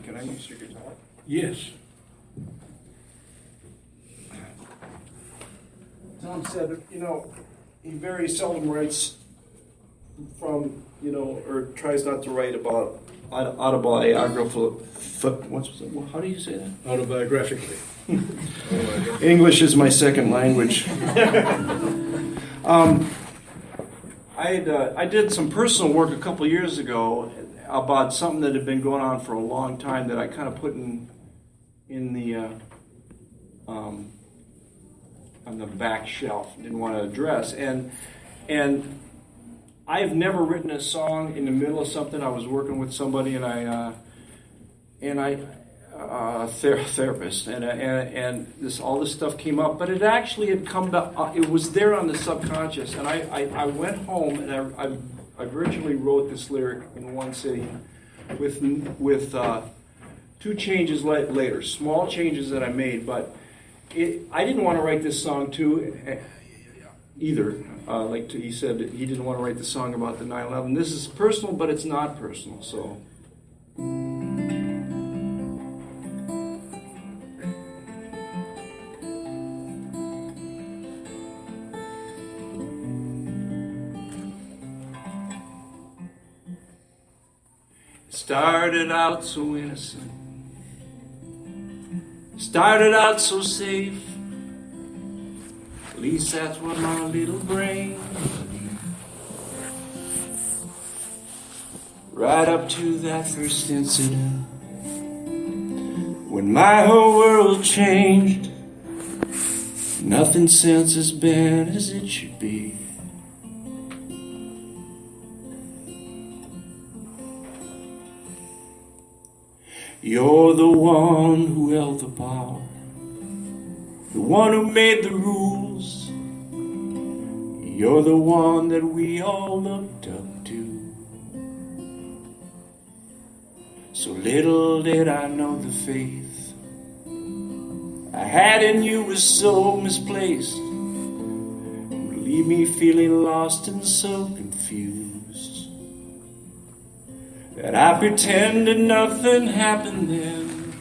Can I use your guitar? Yes. Tom said, he very seldom writes from, or tries not to write about autobiographical. How do you say that? Autobiographically. English is my second language. I did some personal work a couple years ago about something that had been going on for a long time that I kind of put in the on the back shelf. Didn't want to address, and I've never written a song in the middle of something. I was working with somebody, and I therapist, and all this stuff came up, but it actually had come to, it was there on the subconscious, and I went home and I virtually wrote this lyric in one sitting with two changes later, small changes that I made, but I didn't want to write this song too either. He said that he didn't want to write the song about the 9/11. This is personal, but it's not personal, so. Started out so innocent, started out so safe. At least that's what my little brain believed. Right up to that first incident, when my whole world changed. Nothing since has been as it should be. You're the one who held the power, the one who made the rules. You're the one that we all looked up to. So little did I know the faith I had in you was so misplaced. Would leave me feeling lost and so confused that I pretended nothing happened then,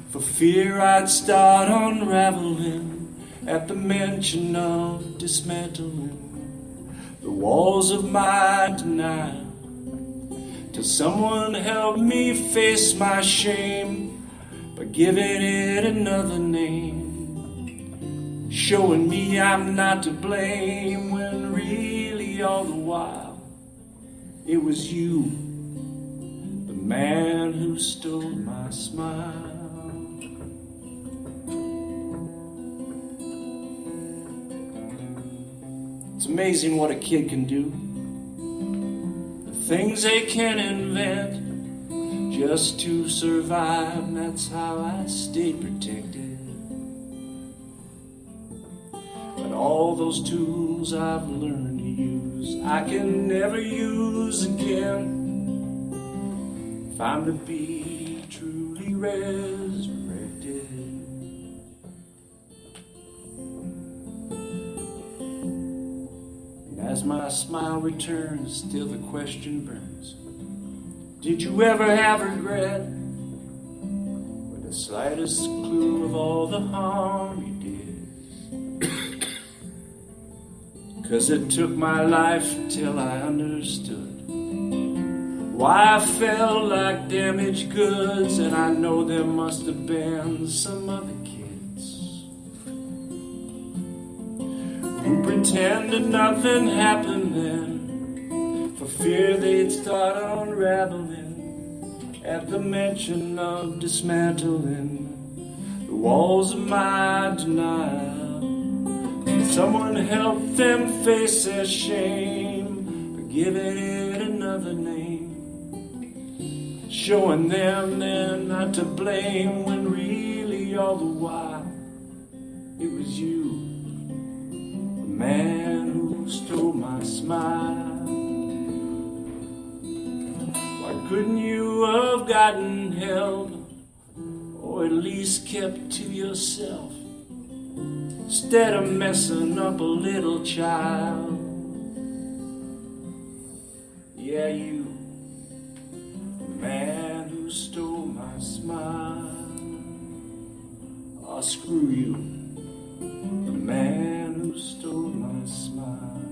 for fear I'd start unraveling at the mention of dismantling the walls of my denial, till someone helped me face my shame by giving it another name, showing me I'm not to blame, when really all the while it was you, the man who stole my smile. It's amazing what a kid can do, the things they can invent just to survive. That's how I stayed protected. But all those tools I've learned to use, I can never use again if I'm to be truly resurrected. And as my smile returns, still the question burns: did you ever have regret, or the slightest clue of all the harm you did? 'Cause it took my life till I understood why I felt like damaged goods, and I know there must have been some other kids who pretended nothing happened then, for fear they'd start unraveling at the mention of dismantling the walls of my denial. Someone helped them face their shame by giving it another name, showing them they're not to blame, when really all the while it was you, the man who stole my smile. Why couldn't you have gotten help, or at least kept to yourself, instead of messing up a little child? Yeah, you, the man who who stole my smile. Oh, screw you, the man who stole my smile.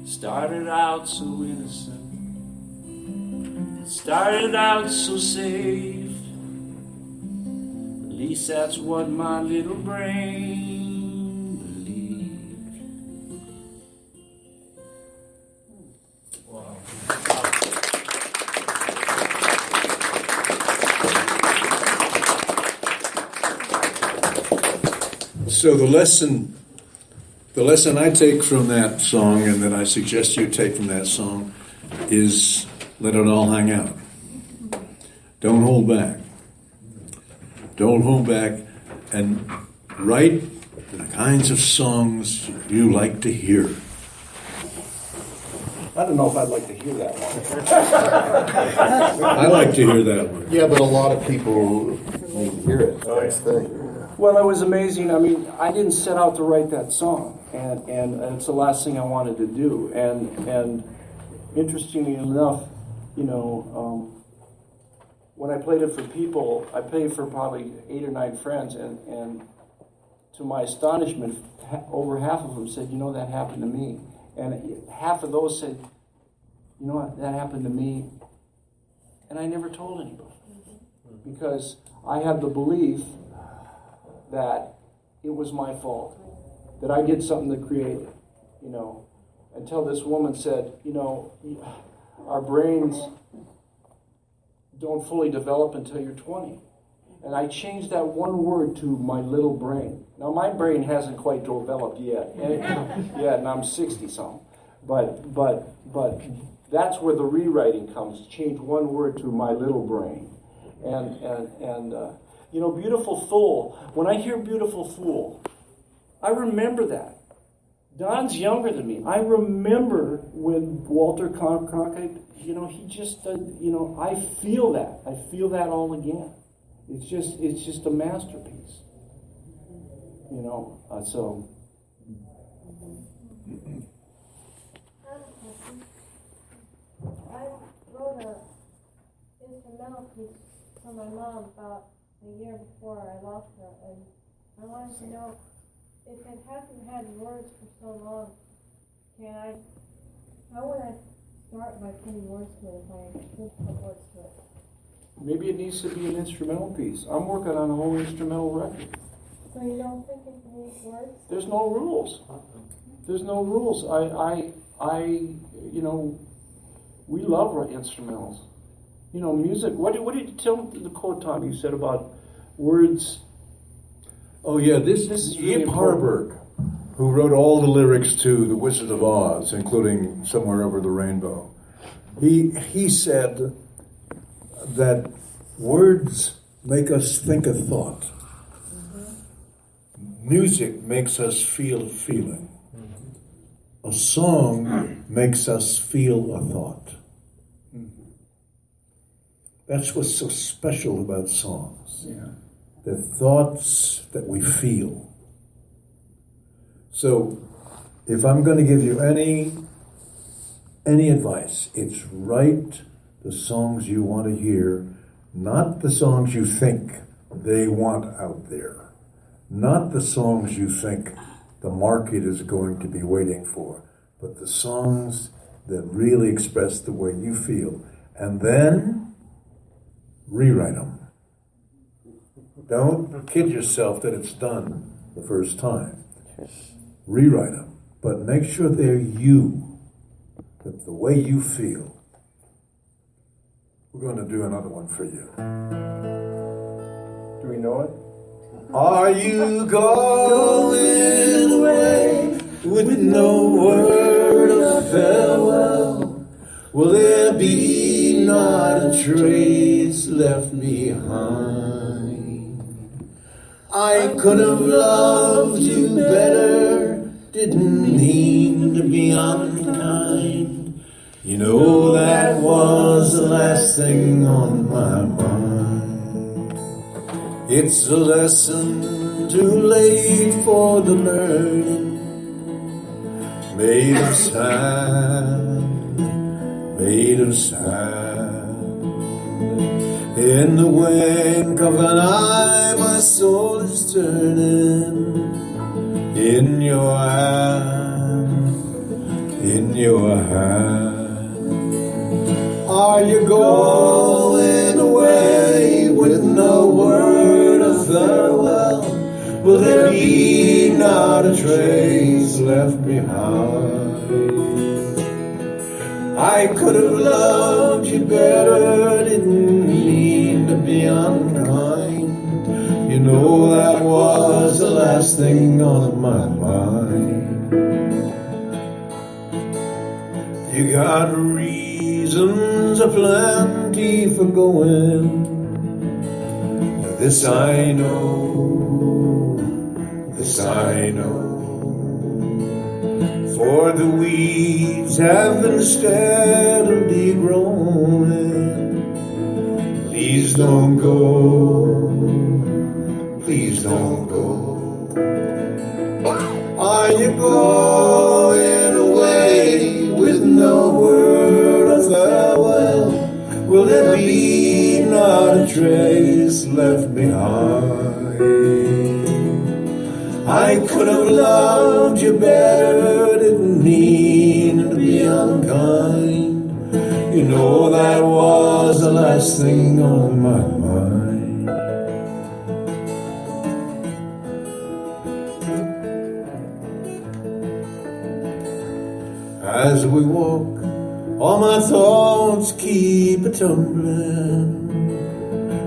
Started out so innocent, started out so safe. At least that's what my little brain believed. Wow. So the lesson I take from that song, and that I suggest you take from that song, is let it all hang out. Don't hold back. Don't hold back, and write the kinds of songs you like to hear. I don't know if I'd like to hear that one. I like to hear that one. Yeah, but a lot of people need to hear it. That's the thing. Well, it was amazing. I mean, I didn't set out to write that song, and it's the last thing I wanted to do. And interestingly enough, you know, when I played it for people, I played for probably 8 or 9 friends, and to my astonishment, over half of them said, you know, that happened to me. And half of those said, you know what, that happened to me. And I never told anybody. Because I had the belief that it was my fault, that I did something to create it, you know. Until this woman said, you know, our brains don't fully develop until you're 20. And I changed that one word to my little brain. Now, my brain hasn't quite developed yet. And I'm 60-something. But that's where the rewriting comes. Change one word to my little brain. And you know, Beautiful Fool. When I hear Beautiful Fool, I remember that. Don's younger than me. I remember when Walter Cronkite, you know, he just, you know, I feel that. I feel that all again. It's just a masterpiece. You know, so. I wrote an instrumental piece for my mom about a year before I lost her, and I wanted to know if it hasn't had words for so long, how would I start by putting words to it if I didn't put words to it? Maybe it needs to be an instrumental piece. I'm working on a whole instrumental record. So you don't think it needs words? There's no rules. There's no rules. You know, we love instrumentals. You know, music. What did you tell the quote, Tom, you said about words? Oh yeah, this is really Yip Harburg, who wrote all the lyrics to The Wizard of Oz, including Somewhere Over the Rainbow. He said that words make us think a thought. Music makes us feel a feeling. A song makes us feel a thought. That's what's so special about songs. Yeah. The thoughts that we feel. So, if I'm going to give you any advice, it's write the songs you want to hear, not the songs you think they want out there, not the songs you think the market is going to be waiting for, but the songs that really express the way you feel, and then rewrite them. Don't kid yourself that it's done the first time. Rewrite them, but make sure they're you, that the way you feel. We're going to do another one for you. Do we know it? Are you going away with no word of farewell? Will there be not a trace left behind? I could have loved you better, didn't mean to be unkind. You know that was the last thing on my mind. It's a lesson too late for the learning, made of sand, made of sand. In the wink of an eye, my soul is turning. In your hand, in your hand. Are you going away with no word of farewell? Will there be not a trace left behind? I could have loved you better, didn't mean to be unkind. You know that was the last thing on my mind. You got reasons aplenty for going. This I know, this I know. For the weeds have been steadily growing. Please don't go, please don't go. Are you going away with no word of farewell? Will there be not a trace left behind? I could have loved you better, didn't mean to be unkind. You know that was the last thing on my mind. As we walk, all my thoughts keep a tumbling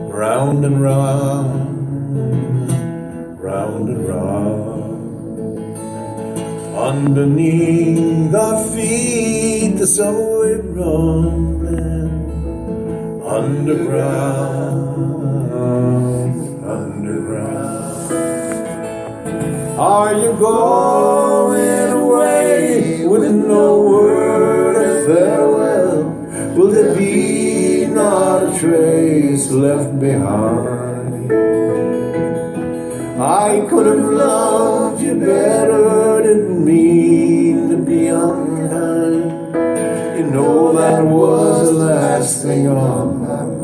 round and round, round and round. Underneath our feet, the subway rumbling. Underground, underground. Are you going away with no word of farewell? Will there be not a trace left behind? I could have loved you better, didn't mean to be unkind. You know that was the last thing on my mind.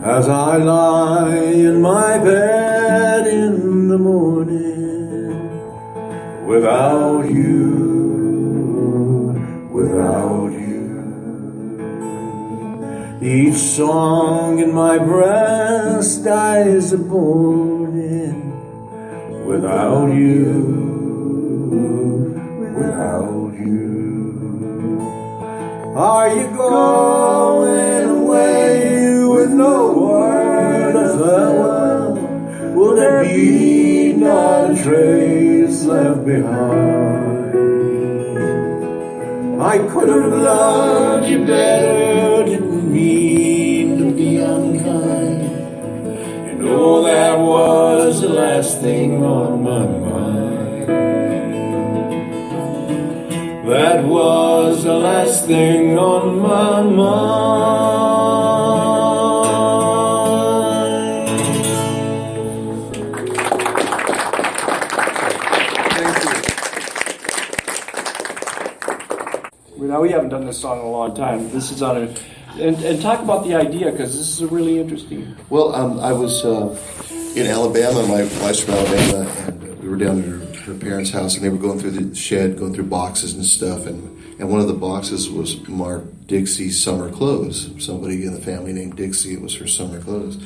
As I lie in my bed in the morning, without you, without you, each song in my breast dies a mourning. Without you, without you. Are you going away with no word of farewell? Will there be not a trace left behind? I could have loved you better, didn't mean to be unkind. You know that was the last thing on my mind. That was the last thing on my mind. Now, we haven't done this song in a long time. This is on a... And talk about the idea, because this is a really interesting... Well, I was in Alabama. My wife's from Alabama, and we were down at her parents' house, and they were going through the shed, going through boxes and stuff, and one of the boxes was marked Dixie's summer clothes. Somebody in the family named Dixie, it was her summer clothes.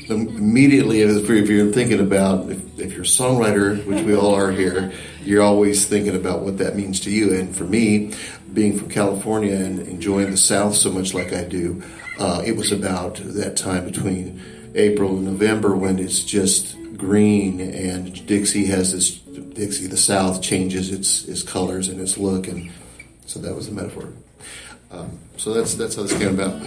Immediately, if you're thinking about, if you're a songwriter, which we all are here, you're always thinking about what that means to you. And for me, being from California and enjoying the South so much like I do, it was about that time between April and November when it's just green, and Dixie has this, Dixie, the South changes its colors and its look, and so that was the metaphor. So that's how this came about.